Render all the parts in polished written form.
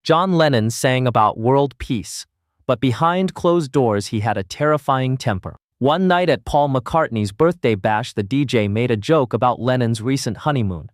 John Lennon sang about world peace, but behind closed doors he had a terrifying temper. One night at Paul McCartney's birthday bash, the DJ made a joke about Lennon's recent honeymoon.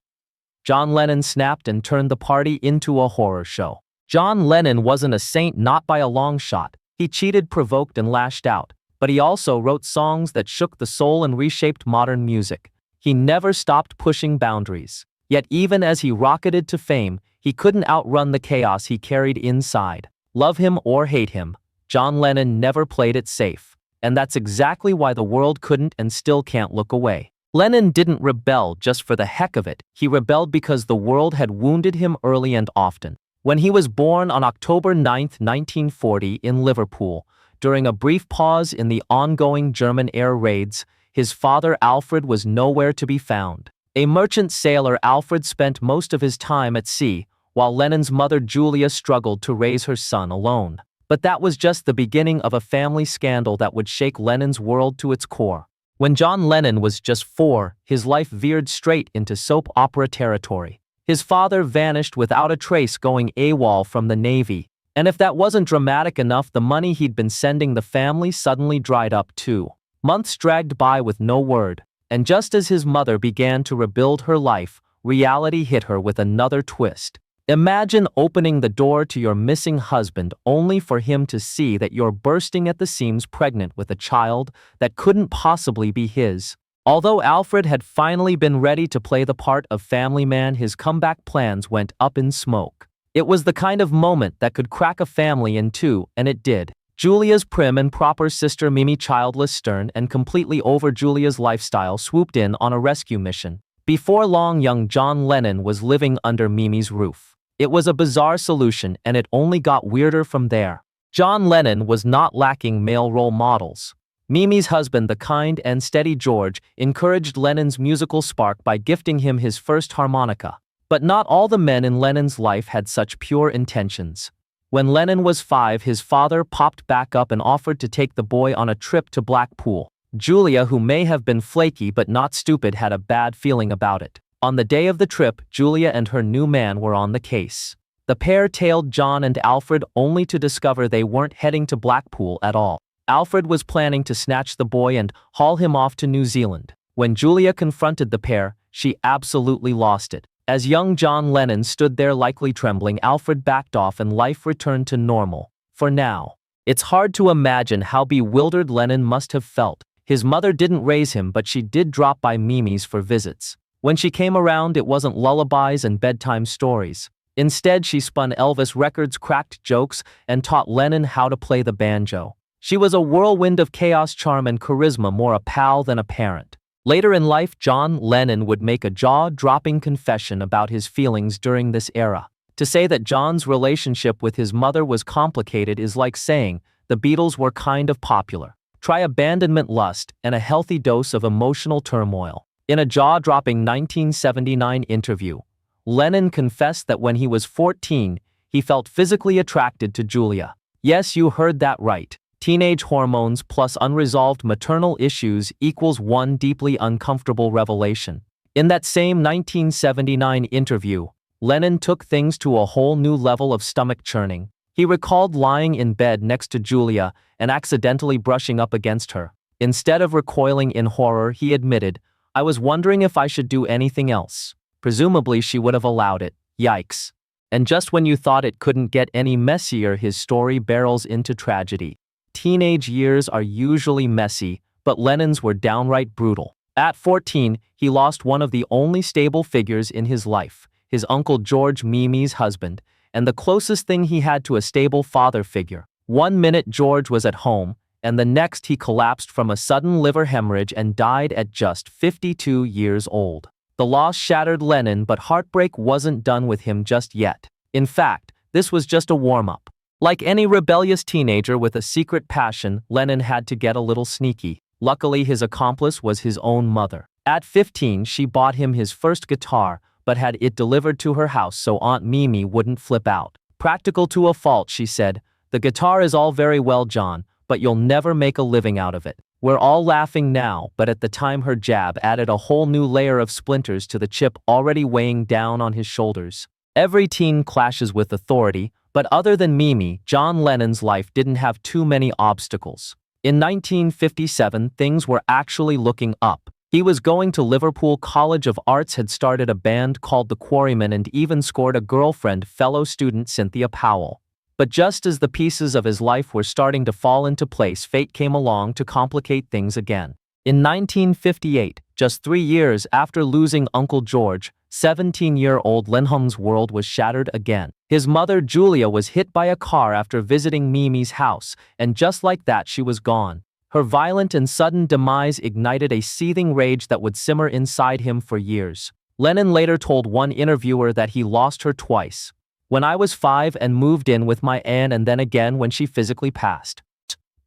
John Lennon snapped and turned the party into a horror show. John Lennon wasn't a saint, not by a long shot. He cheated, provoked, and lashed out. But he also wrote songs that shook the soul and reshaped modern music. He never stopped pushing boundaries. Yet even as he rocketed to fame, he couldn't outrun the chaos he carried inside. Love him or hate him, John Lennon never played it safe. And that's exactly why the world couldn't and still can't look away. Lennon didn't rebel just for the heck of it. He rebelled because the world had wounded him early and often. When he was born on October 9, 1940 in Liverpool, during a brief pause in the ongoing German air raids, his father Alfred was nowhere to be found. A merchant sailor, Alfred spent most of his time at sea, while Lennon's mother Julia struggled to raise her son alone. But that was just the beginning of a family scandal that would shake Lennon's world to its core. When John Lennon was just 4, his life veered straight into soap opera territory. His father vanished without a trace, going AWOL from the Navy. And if that wasn't dramatic enough, the money he'd been sending the family suddenly dried up too. Months dragged by with no word. And just as his mother began to rebuild her life, reality hit her with another twist. Imagine opening the door to your missing husband only for him to see that you're bursting at the seams, pregnant with a child that couldn't possibly be his. Although Alfred had finally been ready to play the part of family man, his comeback plans went up in smoke. It was the kind of moment that could crack a family in two, and it did. Julia's prim and proper sister Mimi, childless, stern, and completely over Julia's lifestyle, swooped in on a rescue mission. Before long, young John Lennon was living under Mimi's roof. It was a bizarre solution, and it only got weirder from there. John Lennon was not lacking male role models. Mimi's husband, the kind and steady George, encouraged Lennon's musical spark by gifting him his first harmonica. But not all the men in Lennon's life had such pure intentions. When Lennon was 5, his father popped back up and offered to take the boy on a trip to Blackpool. Julia, who may have been flaky but not stupid, had a bad feeling about it. On the day of the trip, Julia and her new man were on the case. The pair tailed John and Alfred only to discover they weren't heading to Blackpool at all. Alfred was planning to snatch the boy and haul him off to New Zealand. When Julia confronted the pair, she absolutely lost it. As young John Lennon stood there likely trembling, Alfred backed off and life returned to normal. For now. It's hard to imagine how bewildered Lennon must have felt. His mother didn't raise him, but she did drop by Mimi's for visits. When she came around, it wasn't lullabies and bedtime stories. Instead, she spun Elvis records, cracked jokes, and taught Lennon how to play the banjo. She was a whirlwind of chaos, charm, and charisma, more a pal than a parent. Later in life, John Lennon would make a jaw-dropping confession about his feelings during this era. To say that John's relationship with his mother was complicated is like saying the Beatles were kind of popular. Try abandonment, lust, and a healthy dose of emotional turmoil. In a jaw-dropping 1979 interview, Lennon confessed that when he was 14, he felt physically attracted to Julia. Yes, you heard that right. Teenage hormones plus unresolved maternal issues equals one deeply uncomfortable revelation. In that same 1979 interview, Lennon took things to a whole new level of stomach churning. He recalled lying in bed next to Julia and accidentally brushing up against her. Instead of recoiling in horror, he admitted, "I was wondering if I should do anything else." Presumably she would have allowed it. Yikes. And just when you thought it couldn't get any messier, his story barrels into tragedy. Teenage years are usually messy, but Lennon's were downright brutal. At 14, he lost one of the only stable figures in his life, his uncle George, Mimi's husband, and the closest thing he had to a stable father figure. One minute George was at home, and the next he collapsed from a sudden liver hemorrhage and died at just 52 years old. The loss shattered Lennon, but heartbreak wasn't done with him just yet. In fact, this was just a warm-up. Like any rebellious teenager with a secret passion, Lennon had to get a little sneaky. Luckily, his accomplice was his own mother. At 15, she bought him his first guitar, but had it delivered to her house so Aunt Mimi wouldn't flip out. Practical to a fault, she said, "The guitar is all very well, John, but you'll never make a living out of it." We're all laughing now, but at the time her jab added a whole new layer of splinters to the chip already weighing down on his shoulders. Every teen clashes with authority, But other than Mimi, John Lennon's life didn't have too many obstacles. In 1957, things were actually looking up. He was going to Liverpool College of Arts, had started a band called the Quarrymen, and even scored a girlfriend, fellow student Cynthia Powell. But just as the pieces of his life were starting to fall into place, fate came along to complicate things again. In 1958, just 3 years after losing Uncle George, 17-year-old Lennon's world was shattered again. His mother, Julia, was hit by a car after visiting Mimi's house, and just like that she was gone. Her violent and sudden demise ignited a seething rage that would simmer inside him for years. Lennon later told one interviewer that he lost her twice. When I was 5 and moved in with my aunt, and then again when she physically passed.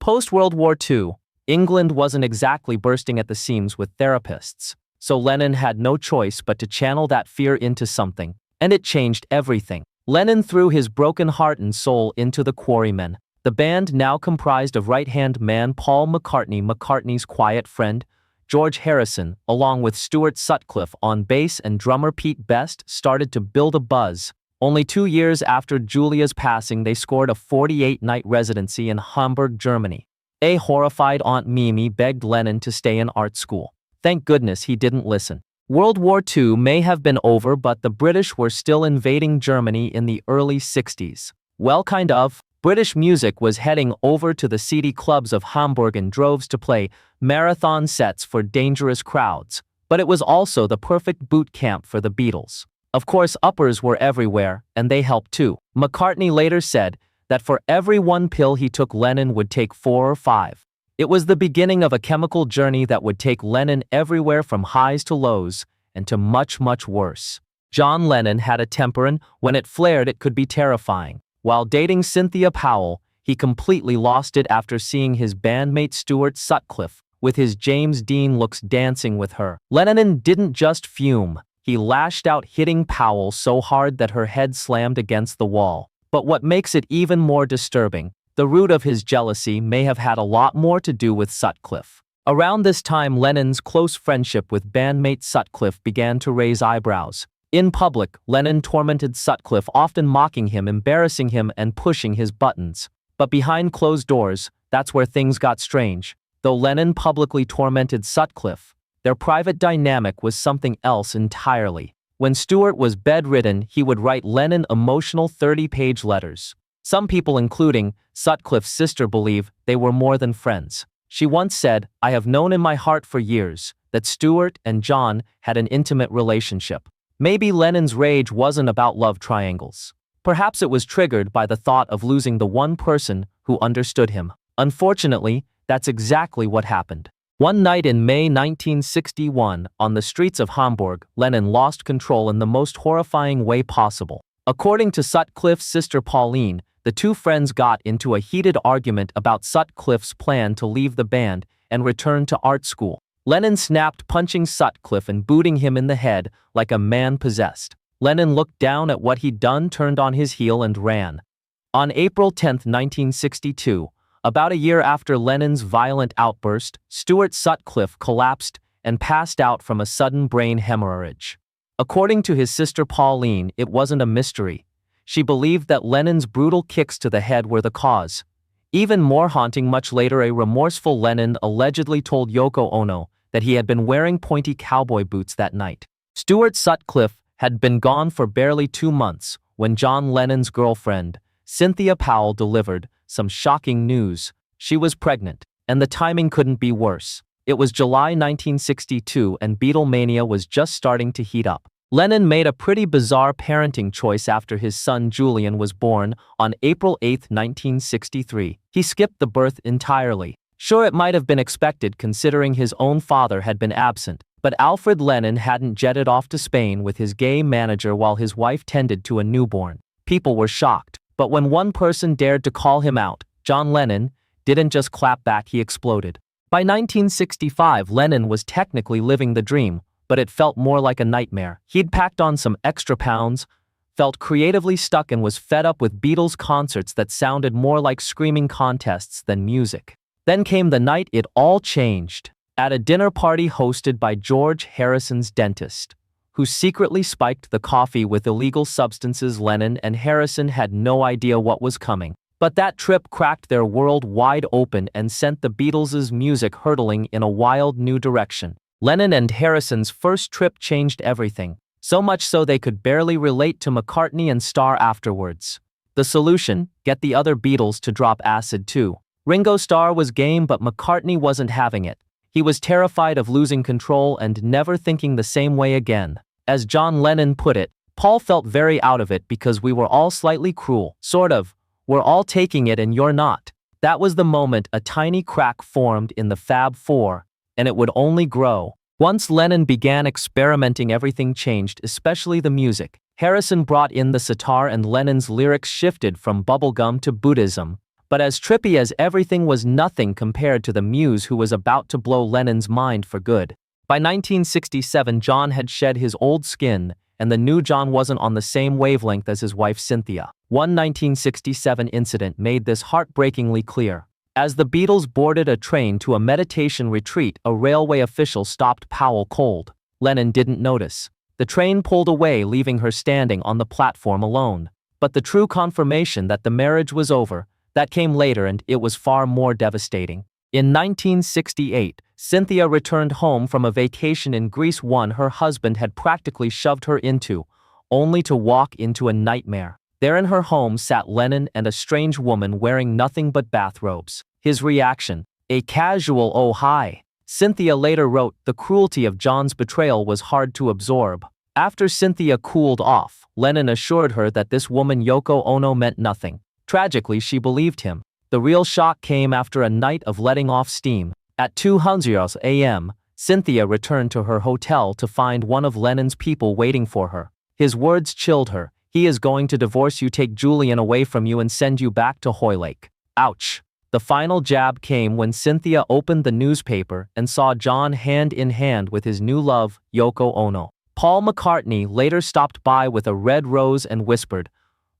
Post-World War II, England wasn't exactly bursting at the seams with therapists, so Lennon had no choice but to channel that fear into something, and it changed everything. Lennon threw his broken heart and soul into the Quarrymen, the band now comprised of right-hand man Paul McCartney, McCartney's quiet friend, George Harrison, along with Stuart Sutcliffe on bass, and drummer Pete Best, started to build a buzz. Only 2 years after Julia's passing, they scored a 48-night residency in Hamburg, Germany. A horrified Aunt Mimi begged Lennon to stay in art school. Thank goodness he didn't listen. World War II may have been over, but the British were still invading Germany in the early 60s. Well, kind of. British music was heading over to the seedy clubs of Hamburg in droves to play marathon sets for dangerous crowds, but it was also the perfect boot camp for the Beatles. Of course, uppers were everywhere, and they helped too. McCartney later said that for every one pill he took, Lennon would take 4 or 5. It was the beginning of a chemical journey that would take Lennon everywhere from highs to lows, and to much, much worse. John Lennon had a temper, and when it flared it could be terrifying. While dating Cynthia Powell, he completely lost it after seeing his bandmate Stuart Sutcliffe with his James Dean looks dancing with her. Lennon didn't just fume. He lashed out, hitting Powell so hard that her head slammed against the wall. But what makes it even more disturbing, the root of his jealousy may have had a lot more to do with Sutcliffe. Around this time, Lennon's close friendship with bandmate Sutcliffe began to raise eyebrows. In public, Lennon tormented Sutcliffe, often mocking him, embarrassing him, and pushing his buttons. But behind closed doors, that's where things got strange. Though Lennon publicly tormented Sutcliffe, their private dynamic was something else entirely. When Stuart was bedridden, he would write Lennon emotional 30-page letters. Some people, including Sutcliffe's sister, believe they were more than friends. She once said, "I have known in my heart for years that Stuart and John had an intimate relationship." Maybe Lennon's rage wasn't about love triangles. Perhaps it was triggered by the thought of losing the one person who understood him. Unfortunately, that's exactly what happened. One night in May 1961, on the streets of Hamburg, Lennon lost control in the most horrifying way possible. According to Sutcliffe's sister Pauline, the two friends got into a heated argument about Sutcliffe's plan to leave the band and return to art school. Lennon snapped, punching Sutcliffe and booting him in the head like a man possessed. Lennon looked down at what he'd done, turned on his heel, and ran. On April 10, 1962, about a year after Lennon's violent outburst, Stuart Sutcliffe collapsed and passed out from a sudden brain hemorrhage. According to his sister Pauline, it wasn't a mystery. She believed that Lennon's brutal kicks to the head were the cause. Even more haunting, much later, a remorseful Lennon allegedly told Yoko Ono that he had been wearing pointy cowboy boots that night. Stuart Sutcliffe had been gone for barely 2 months when John Lennon's girlfriend, Cynthia Powell, delivered some shocking news. She was pregnant, and the timing couldn't be worse. It was July 1962, and Beatlemania was just starting to heat up. Lennon made a pretty bizarre parenting choice after his son Julian was born on April 8, 1963. He skipped the birth entirely. Sure, it might have been expected considering his own father had been absent, but Alfred Lennon hadn't jetted off to Spain with his gay manager while his wife tended to a newborn. People were shocked, but when one person dared to call him out, John Lennon didn't just clap back, he exploded. By 1965, Lennon was technically living the dream, but it felt more like a nightmare. He'd packed on some extra pounds, felt creatively stuck, and was fed up with Beatles concerts that sounded more like screaming contests than music. Then came the night it all changed. At a dinner party hosted by George Harrison's dentist, who secretly spiked the coffee with illegal substances. Lennon and Harrison had no idea what was coming. But that trip cracked their world wide open and sent the Beatles' music hurtling in a wild new direction. Lennon and Harrison's first trip changed everything, so much so they could barely relate to McCartney and Starr afterwards. The solution? Get the other Beatles to drop acid too. Ringo Starr was game, but McCartney wasn't having it. He was terrified of losing control and never thinking the same way again. As John Lennon put it, Paul felt very out of it because we were all slightly cruel, sort of. We're all taking it and you're not. That was the moment a tiny crack formed in the Fab Four, and it would only grow. Once Lennon began experimenting, everything changed, especially the music. Harrison brought in the sitar and Lennon's lyrics shifted from bubblegum to Buddhism. But as trippy as everything was, nothing compared to the muse who was about to blow Lennon's mind for good. By 1967, John had shed his old skin, and the new John wasn't on the same wavelength as his wife Cynthia. One 1967 incident made this heartbreakingly clear. As the Beatles boarded a train to a meditation retreat, a railway official stopped Powell cold. Lennon didn't notice. The train pulled away, leaving her standing on the platform alone. But the true confirmation that the marriage was over, that came later, and it was far more devastating. In 1968, Cynthia returned home from a vacation in Greece, one her husband had practically shoved her into, only to walk into a nightmare. There in her home sat Lennon and a strange woman wearing nothing but bathrobes. His reaction? A casual "oh hi." Cynthia later wrote, "The cruelty of John's betrayal was hard to absorb." After Cynthia cooled off, Lennon assured her that this woman Yoko Ono meant nothing. Tragically, she believed him. The real shock came after a night of letting off steam. At 2:00 a.m., Cynthia returned to her hotel to find one of Lennon's people waiting for her. His words chilled her. "He is going to divorce you, take Julian away from you, and send you back to Hoylake." Ouch. The final jab came when Cynthia opened the newspaper and saw John hand in hand with his new love, Yoko Ono. Paul McCartney later stopped by with a red rose and whispered,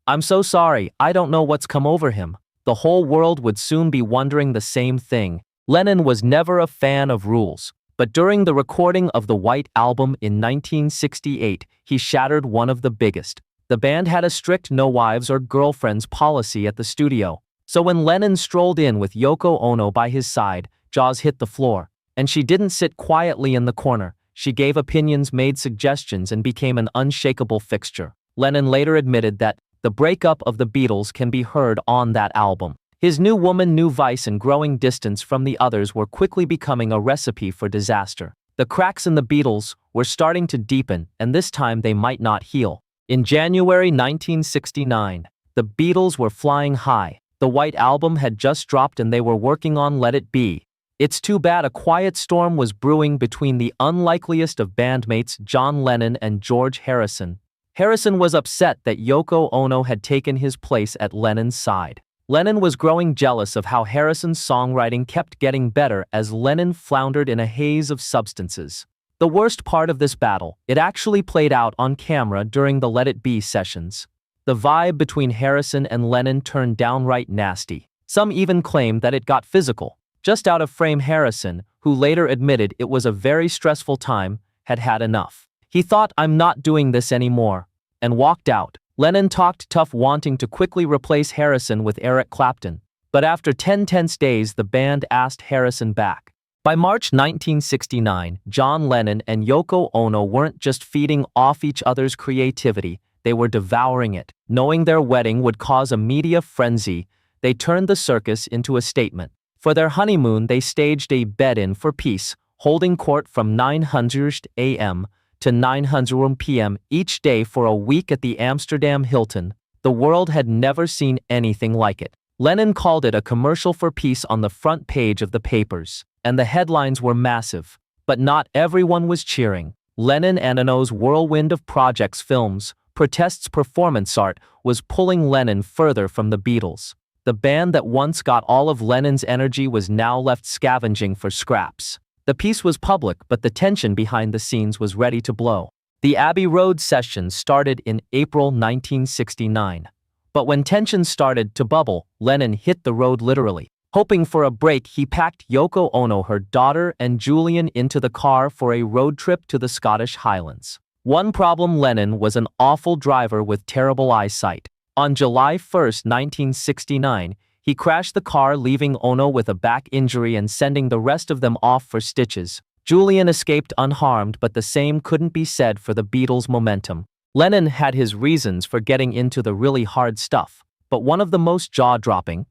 "I'm so sorry, I don't know what's come over him." The whole world would soon be wondering the same thing. Lennon was never a fan of rules, but during the recording of the White Album in 1968, he shattered one of the biggest. The band had a strict no wives or girlfriends policy at the studio. So when Lennon strolled in with Yoko Ono by his side, jaws hit the floor. And she didn't sit quietly in the corner. She gave opinions, made suggestions, and became an unshakable fixture. Lennon later admitted that the breakup of the Beatles can be heard on that album. His new woman, new vice, and growing distance from the others were quickly becoming a recipe for disaster. The cracks in the Beatles were starting to deepen, and this time they might not heal. In January 1969, the Beatles were flying high. The White Album had just dropped and they were working on Let It Be. It's too bad a quiet storm was brewing between the unlikeliest of bandmates, John Lennon and George Harrison. Harrison was upset that Yoko Ono had taken his place at Lennon's side. Lennon was growing jealous of how Harrison's songwriting kept getting better as Lennon floundered in a haze of substances. The worst part of this battle, it actually played out on camera during the Let It Be sessions. The vibe between Harrison and Lennon turned downright nasty. Some even claimed that it got physical. Just out of frame, Harrison, who later admitted it was a very stressful time, had had enough. He thought, "I'm not doing this anymore," and walked out. Lennon talked tough, wanting to quickly replace Harrison with Eric Clapton. But after 10 tense days, the band asked Harrison back. By March 1969, John Lennon and Yoko Ono weren't just feeding off each other's creativity, they were devouring it. Knowing their wedding would cause a media frenzy, they turned the circus into a statement. For their honeymoon, they staged a bed-in for peace, holding court from 9:00 a.m. to 9:00 p.m. each day for a week at the Amsterdam Hilton. The world had never seen anything like it. Lennon called it a commercial for peace on the front page of the papers, and the headlines were massive. But not everyone was cheering. Lennon and Ono's whirlwind of projects, films, protests, performance art was pulling Lennon further from the Beatles. The band that once got all of Lennon's energy was now left scavenging for scraps. The peace was public, but the tension behind the scenes was ready to blow. The Abbey Road sessions started in April 1969. But when tensions started to bubble, Lennon hit the road literally. Hoping for a break, he packed Yoko Ono, her daughter, and Julian into the car for a road trip to the Scottish Highlands. One problem: Lennon was an awful driver with terrible eyesight. On July 1, 1969, he crashed the car, leaving Ono with a back injury and sending the rest of them off for stitches. Julian escaped unharmed, but the same couldn't be said for the Beatles' momentum. Lennon had his reasons for getting into the really hard stuff, but one of the most jaw-dropping.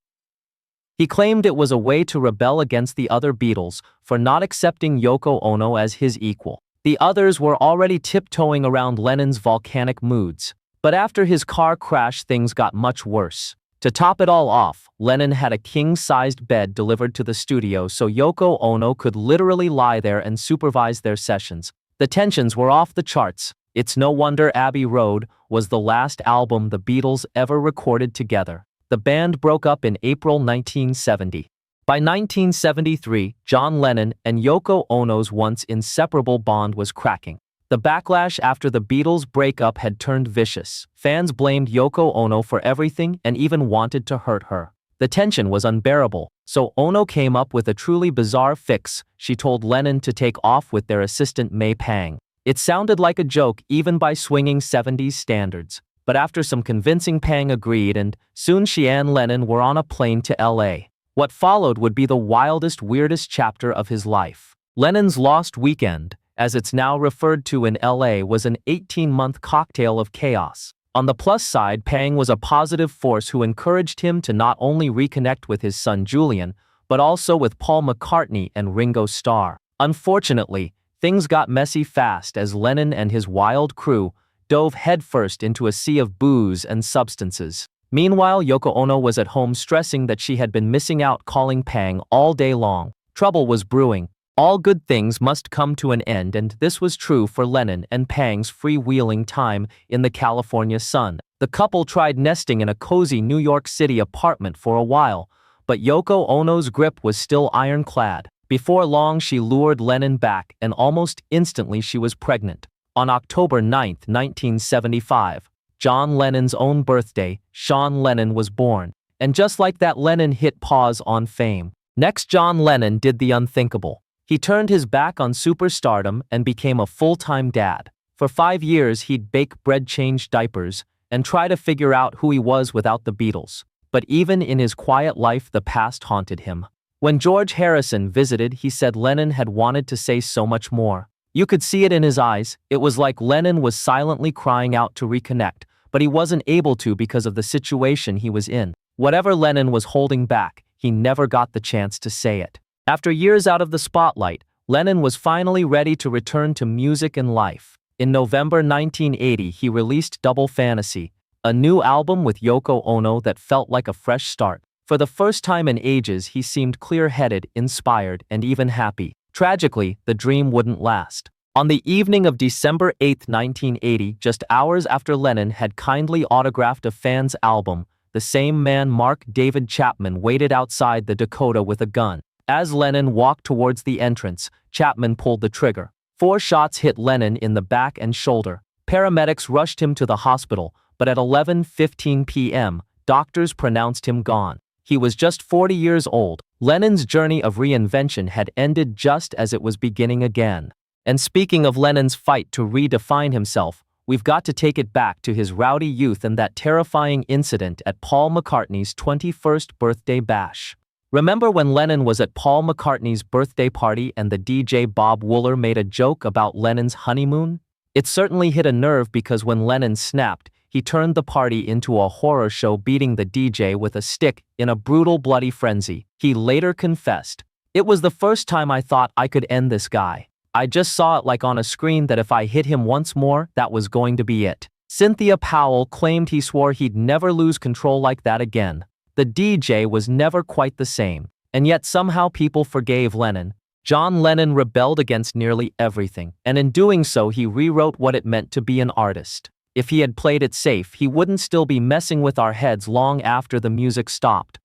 He claimed it was a way to rebel against the other Beatles for not accepting Yoko Ono as his equal. The others were already tiptoeing around Lennon's volcanic moods. But after his car crash, things got much worse. To top it all off, Lennon had a king-sized bed delivered to the studio so Yoko Ono could literally lie there and supervise their sessions. The tensions were off the charts. It's no wonder Abbey Road was the last album the Beatles ever recorded together. The band broke up in April 1970. By 1973, John Lennon and Yoko Ono's once inseparable bond was cracking. The backlash after the Beatles' breakup had turned vicious. Fans blamed Yoko Ono for everything and even wanted to hurt her. The tension was unbearable, so Ono came up with a truly bizarre fix. She told Lennon to take off with their assistant May Pang. It sounded like a joke even by swinging 70s standards. But after some convincing, Pang agreed, and soon she and Lennon were on a plane to LA. What followed would be the wildest, weirdest chapter of his life. Lennon's Lost Weekend, as it's now referred to in LA, was an 18-month cocktail of chaos. On the plus side, Pang was a positive force who encouraged him to not only reconnect with his son Julian, but also with Paul McCartney and Ringo Starr. Unfortunately, things got messy fast as Lennon and his wild crew dove headfirst into a sea of booze and substances. Meanwhile, Yoko Ono was at home stressing that she had been missing out, calling Pang all day long. Trouble was brewing. All good things must come to an end, and this was true for Lennon and Pang's freewheeling time in the California sun. The couple tried nesting in a cozy New York City apartment for a while, but Yoko Ono's grip was still ironclad. Before long, she lured Lennon back, and almost instantly she was pregnant. On October 9, 1975, John Lennon's own birthday, Sean Lennon was born. And just like that, Lennon hit pause on fame. Next, John Lennon did the unthinkable. He turned his back on superstardom and became a full-time dad. For 5 years, he'd bake bread, change diapers, and try to figure out who he was without the Beatles. But even in his quiet life, the past haunted him. When George Harrison visited, he said Lennon had wanted to say so much more. You could see it in his eyes. It was like Lennon was silently crying out to reconnect, but he wasn't able to because of the situation he was in. Whatever Lennon was holding back, he never got the chance to say it. After years out of the spotlight, Lennon was finally ready to return to music and life. In November 1980, he released Double Fantasy, a new album with Yoko Ono that felt like a fresh start. For the first time in ages, he seemed clear-headed, inspired, and even happy. Tragically, the dream wouldn't last. On the evening of December 8, 1980, just hours after Lennon had kindly autographed a fan's album, the same man, Mark David Chapman, waited outside the Dakota with a gun. As Lennon walked towards the entrance, Chapman pulled the trigger. 4 shots hit Lennon in the back and shoulder. Paramedics rushed him to the hospital, but at 11:15 p.m., doctors pronounced him gone. He was just 40 years old. Lennon's journey of reinvention had ended just as it was beginning again. And speaking of Lennon's fight to redefine himself, we've got to take it back to his rowdy youth and that terrifying incident at Paul McCartney's 21st birthday bash. Remember when Lennon was at Paul McCartney's birthday party and the DJ Bob Wooler made a joke about Lennon's honeymoon? It certainly hit a nerve because when Lennon snapped, he turned the party into a horror show, beating the DJ with a stick in a brutal, bloody frenzy. He later confessed, "It was the first time I thought I could end this guy. I just saw it like on a screen that if I hit him once more, that was going to be it." Cynthia Powell claimed he swore he'd never lose control like that again. The DJ was never quite the same, and yet somehow people forgave Lennon. John Lennon rebelled against nearly everything, and in doing so he rewrote what it meant to be an artist. If he had played it safe, he wouldn't still be messing with our heads long after the music stopped.